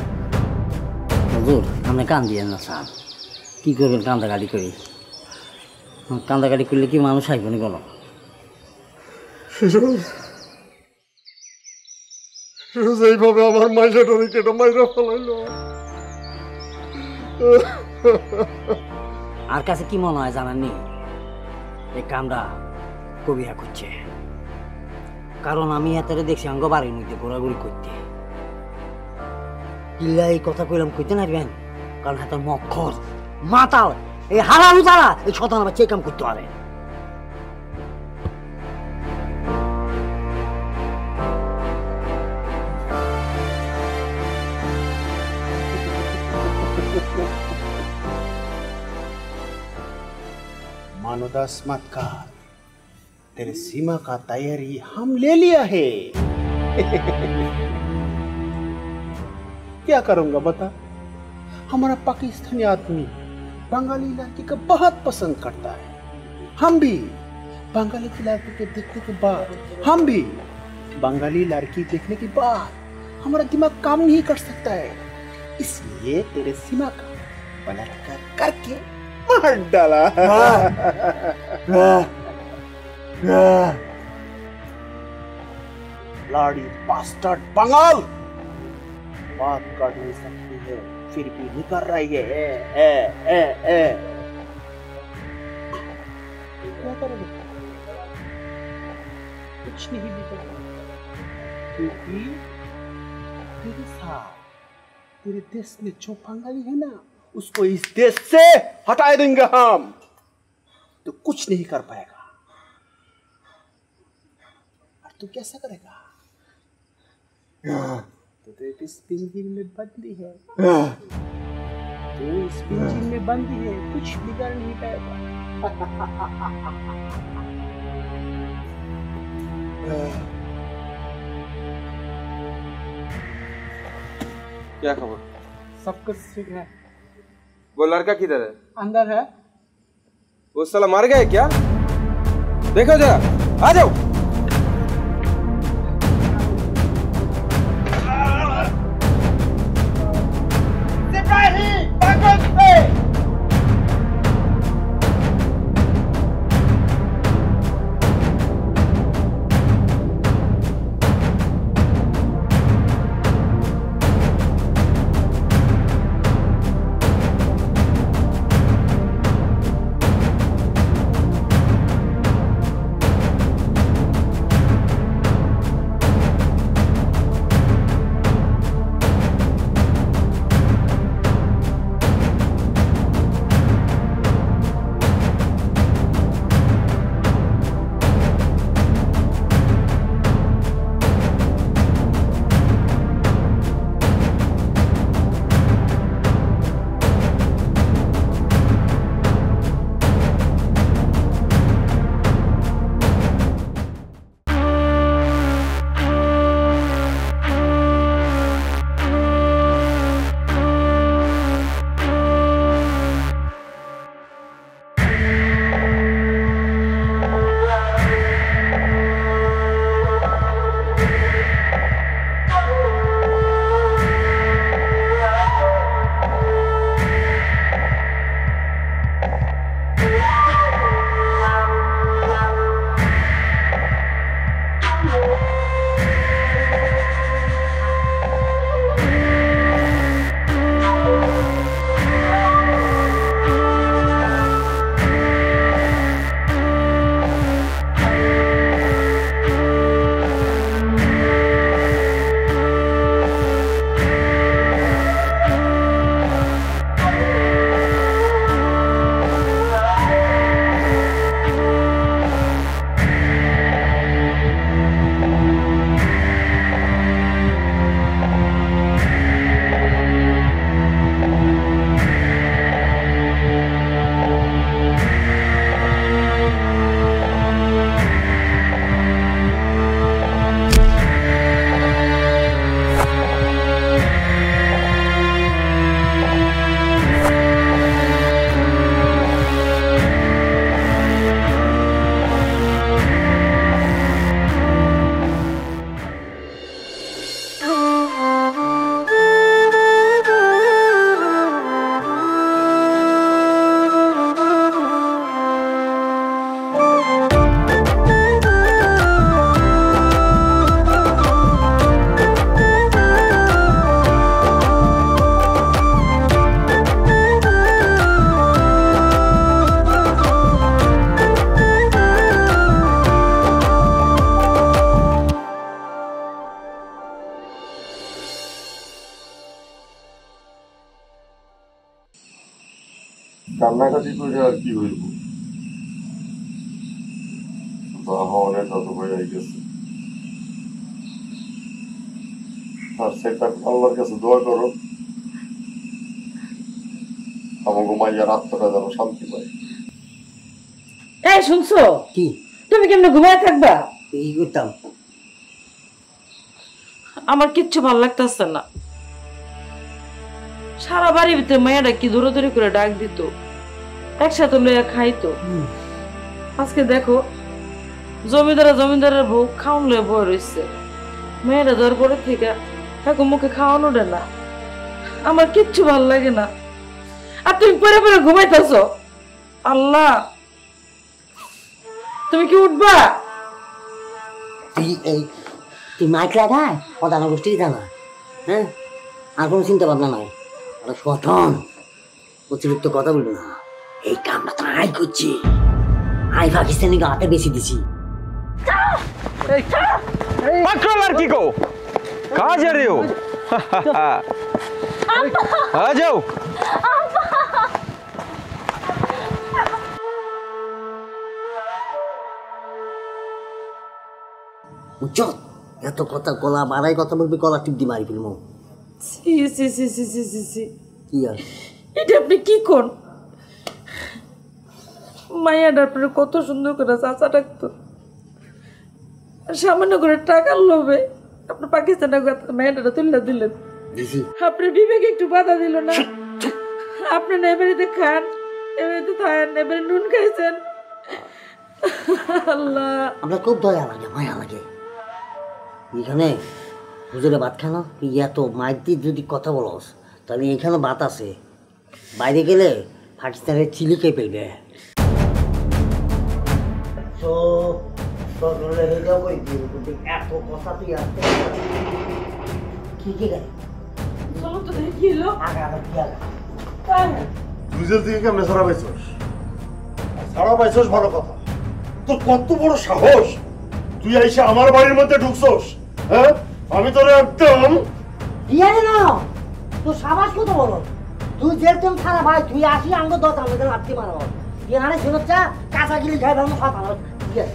হুজুর আপনি কান দিয়েন না স্যার, কি করবেন কান্দাকাটি করি? কান্দাকাটি করলে কি মানুষ আইব নি কোনো? এইভাবে আমার মাইজাটারে কেটে মাইরা ফেলাইলো। আর কাছে কি মনে হয় জানাননি? এই কামটা কবিরা করছে, কারণ আমি এতরে দেখছি অঙ্গ বাড়ির মধ্যে ঘোরাঘুরি করতে। কিল্লা এই কথা কইলাম কইতে নারবেন, কারণ হাতে মক্ষর মাতাল এই হারাম তারা এই শতান আবার চেক কাম করতে পারে। मानोदास मत कर, तेरे सीमा का तैयारी हम ले लिया है। क्या करूंगा बता? हमारा पाकिस्तानी आदमी बंगाली लड़की को बहुत पसंद करता है। हम भी बंगाली की लड़की को देखने के बाद हमारा दिमाग काम नहीं कर सकता है, इसलिए तेरे सीमा का बलात्कार करके मार डाला। लाड़ी बास्टर्ड बंगाल बात कर नहीं सकती है, फिर भी निकल रही है। क्या करोगे? कुछ नहीं बिगड़ा, क्योंकि तेरे साथ तेरे देश में जो बंगाली है ना, उसको इस देश से हटा देंगे हम, तो कुछ नहीं कर पाएगा। और तू कैसा करेगा? तो इस पिंजरे में बंदी है, तो इस पिंजरे में बंदी है, कुछ बिगाड़ नहीं पाएगा। क्या खबर? सब कुछ ठीक है। वो लड़का किधर है? अंदर है। वो साला मर गया क्या? देखो जरा, आ जाओ। सिपाही ताकत पे। কান্নাকাটি করে আর কি হইব, অনেক দাদু ভাই আই গেছে। আর সেটা আল্লাহর কাছে দোয়া করো আমাকে মাইয়ার আত্মাটা যেন শান্তি পায়। এই শুনছো কি তুমি কেমনে ঘুমায় থাকবা? এই করতাম আমার কিচ্ছু ভালো লাগতেছে না। সারা বাড়ির ভিতরে মায়েরা কি দৌড়াদৌড়ি করে ডাক দিত, একসাথে লইয়া খাইতো। আজকে দেখো জমিদারের বউ খাওয়ান লয়ে বয়ে রয়েছে, মেয়েরা দেওয়ার পরে থেকে এখন মুখে খাওয়ানো ওঠে না। আমার কিচ্ছু ভাল লাগে না। আর তুমি পরে পরে ঘুমাইতেছ। আল্লাহ, তুমি কি উঠবা? তুই মাইক লাগায় প্রধান গোষ্ঠী জানা, হ্যাঁ? আর কোনো চিন্তা ভাবনা নাই। সতন অতিরিক্ত কথা বলবো না। এই কামটা তো আই করছি, আই পাকিস্তানি হাতে বেশি দিছি। पकड़ो लड़की को, कहाँ जा रहे हो? आ जाओ। উচ্চত এত কথা, গলা বাড়াই কথা বলবি, গলা টিপ দি মারি ফেলবো। কি আর এটা আপনি কি কোন? মায়াটা আপনার কত সুন্দর করে চাচা ডাকতো, সামান্য করে টাকার লোভে আপনার পাকিস্তানের মায়াটা তুলে দিলেন। আপনার বিবেক একটু বাধা দিল না? আপনি না এবারে খান, এবারে থাকেন, এবারে নুন খাইছেন। আল্লাহ, আমরা খুব দয়া লাগে, মায়া লাগে। এখানে হুজুরে ভাত খানো, তুই এত মাইক দিয়ে যদি কথা বলস তাহলে এখানে ভাত আছে, বাইরে গেলে পাকিস্তানের চিলি খেয়ে ফেলবে। এত কথা তুই আসতে কি কি গাড়ি চলো তো দেখি এলো। দুইজের দিকে কেমনে সারা পাইছস? সারা পাইছস ভালো কথা, তোর কত বড় সাহস তুই আইসা আমার বাড়ির মধ্যে ঢুকছস? হ্যাঁ, আমি তোর একদম বিয়ারে না, তোর সাবাস কত বড়। তুই যেরকম সারা ভাই, তুই আসি আঙ্গ দত আমাদের লাঠি মারো। এখানে শুনছা কাঁচা গিলি খাই ভালো কথা বল। ঠিক আছে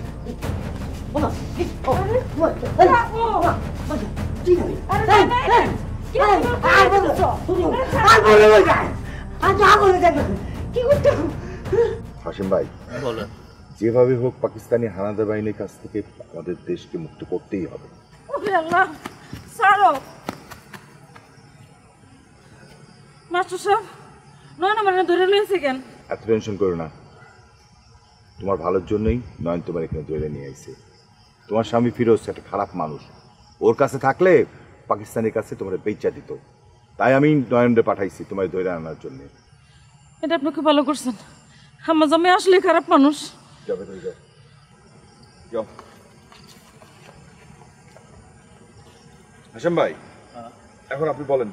হাসিম ভাই, বলেন। যেভাবে হোক পাকিস্তানি হানাদার বাহিনীর কাছ থেকে আমাদের দেশকে মুক্ত করতেই হবে। মাস্টার সাহেব, নয় না মানে ধরে লইছে কেন? এত টেনশন করো না, তোমার ভালোর জন্যই নয়ন তোমার এখানে ধরে নিয়ে আইছে। তোমার স্বামী ফিরোজ একটা খারাপ মানুষ, ওর কাছে থাকলে পাকিস্তানের কাছে তোমার বেচা দিত, তাই আমি নয়নরে পাঠাইছি তোমার ধরে আনার জন্য। এটা আপনি খুব ভালো করছেন। আমার জামাই আসলে খারাপ মানুষ। যাবে তো যাও। হাসিম ভাই, এখন আপনি বলেন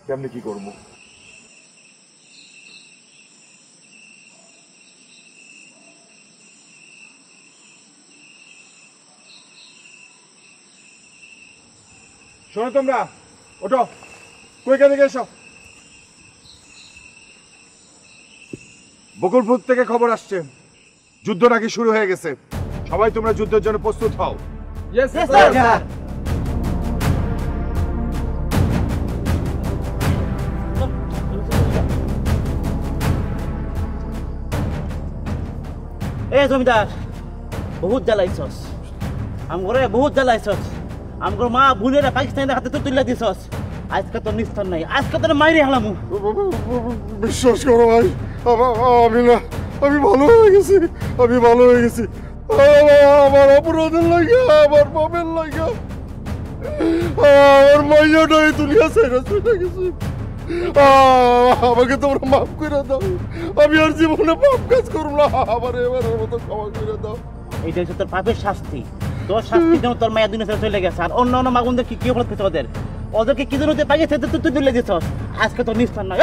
কেমনে কি করবো? শোনো তোমরা, ওঠো, কইকা দিকে এসো। বকুলপুর থেকে খবর আসছে যুদ্ধ নাকি শুরু হয়ে গেছে। সবাই তোমরা যুদ্ধের জন্য প্রস্তুত হও। এ জমিদার, বহুত জ্বালাইছস আমগরে, বহুত জ্বালাইছস আমগর মা ভুলেরা পাকিস্তানের হাতে তো তুলে দিছস। আজকে তো নিস্তার নাই, আজকে তো মাইরে হালামু। বিশ্বাস করো ভাই, আমি ভালো হয়ে গেছি, আমি ভালো হয়ে গেছি। আমার অপরাধের লাগে, আমার পাপের লাগে, আমার মাইয়াটাই দুনিয়া ছেড়ে চলে গেছে। আমাকে তোমরা মাফ করে দাও, আমি আর জীবনে পাপ কাজ করবো না, আমার এবারের মতো ক্ষমা করে দাও। এইটা হচ্ছে তোর পাপের শাস্তি। তোর শাস্তির জন্য তোর মায়া দুনিয়া ছেড়ে চলে গেছে। আর অন্য অন্য মাগুনদের কি অপরাধ করছে ওদেরকে কি জন্য পাকিস্তান তুই তুলে দিছস। আজকে তোর নিস্তার নাই।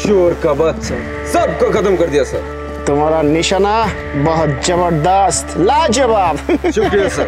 शोर का बच्चा सबको खत्म कर दिया सर। तुम्हारा निशाना बहुत जबरदस्त, लाजवाब। शुक्रिया सर।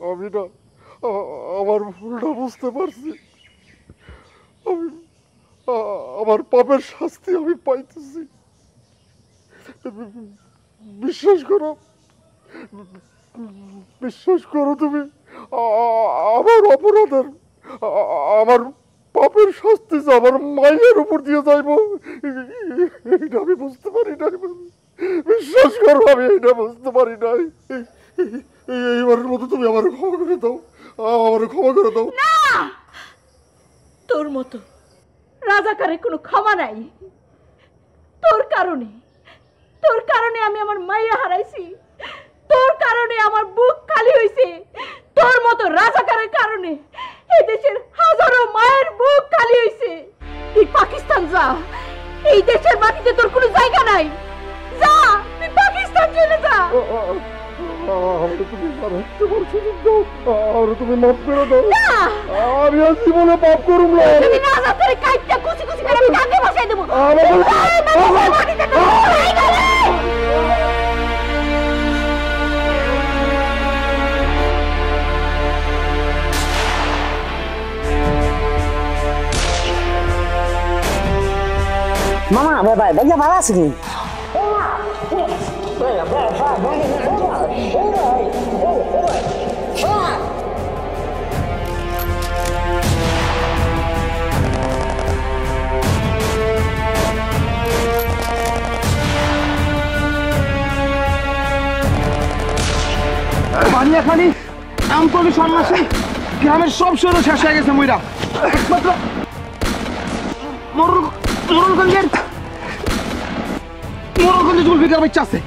আমি না আমার ভুলটা বুঝতে পারছি। আমি আমার পাপের শাস্তি আমি পাইতেছি। বিশ্বাস করো, বিশ্বাস করো তুমি, আমার অপরাধের, আমার পাপের শাস্তি যে আমার মায়ের উপর দিয়ে যাইব এটা আমি বুঝতে পারি নাই। বিশ্বাস করো আমি এটা বুঝতে পারি নাই। এইবারের মতো তুমি আমার ক্ষমা করে দাও, আমার ক্ষমা করে দাও। না, তোর মতো রাজাকারের কোনো ক্ষমা নাই। তোর কারণে আমি আমার মাইয়া হারাইছি, তোর কারণে আমার বুক খালি হইছে, তোর মতো রাজাকারের কারণে এই দেশের হাজারো মায়ের বুক খালি হইছে। তুই পাকিস্তান যা, এই দেশের মাটিতে তোর কোনো জায়গা নাই। যা, তুই পাকিস্তান চলে যা। তুমি মাফ করে দাও, আমি আর জীবনে পাপ করুম না। তুমি না যা, তোর কাইটটা কুচি কুচি করে আমি কাঁধে বসাই দেব। মামা ভাই ভালো আছে কি? বানিয়াখালী আমতলী সন্ন্যাসী গ্রামের সব শহর শেষ হয়ে গেছে। মইরা একমাত্র মোরলগঞ্জে জুলফিকার বাচ্চা আছে।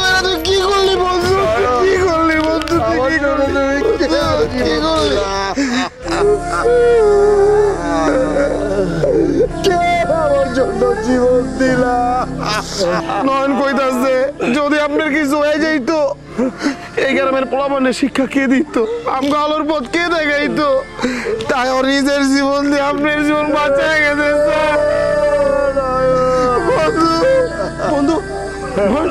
বন্ধু তুই কি করলি? বন্ধু কি করলি? বন্ধু তুই কি করলি? কি করলি? আমার জন্য জীবন দিলা। নয়ন কইতাছে যদি আপনার কিছু হয়ে যাইতো এই গ্রামের পোলাপানের শিক্ষা কে দিত, আমগো আলোর পথ কে দেখাইতো? তাই ওর নিজের জীবন দিয়ে আপনার জীবন বাঁচায় গেছে। বন্ধু বন্ধু